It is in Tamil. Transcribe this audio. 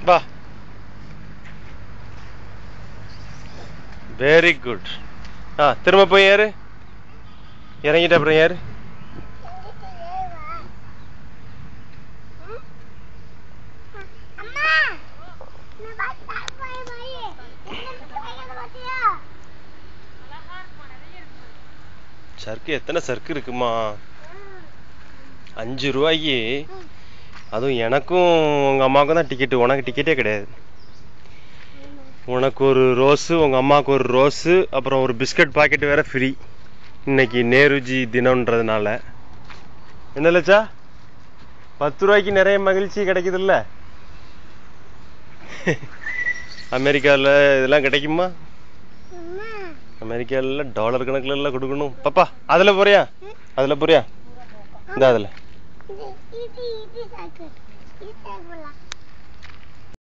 வா. Very good. திரும்ப போய் ஏறு. இறங்கிட்ட அப்புறம் ஏறு. சர்க்கு எத்தனை சர்க்கு இருக்குமா? 5 ரூபாய்க்கு. அதுவும் எனக்கும் உங்க அம்மாவுக்கும் தான் டிக்கெட்டு. உனக்கு டிக்கெட்டே கிடையாது. உனக்கு ஒரு ரோஸு, உங்க அம்மாவுக்கு ஒரு ரோஸு, அப்புறம் ஒரு பிஸ்கட் பாக்கெட் வேற ஃப்ரீ. இன்னைக்கு நேருஜி தினம்ன்றதுனால. என்ன லட்சா? 10 ரூபாய்க்கு நிறைய மகிழ்ச்சி கிடைக்குது இல்ல? அமெரிக்காவில் இதெல்லாம் கிடைக்குமா? அமெரிக்காவில் டாலர் கணக்குல எல்லாம் கொடுக்கணும். பாப்பா அதுல போறியா? அதுல போறியா? இந்த அதுல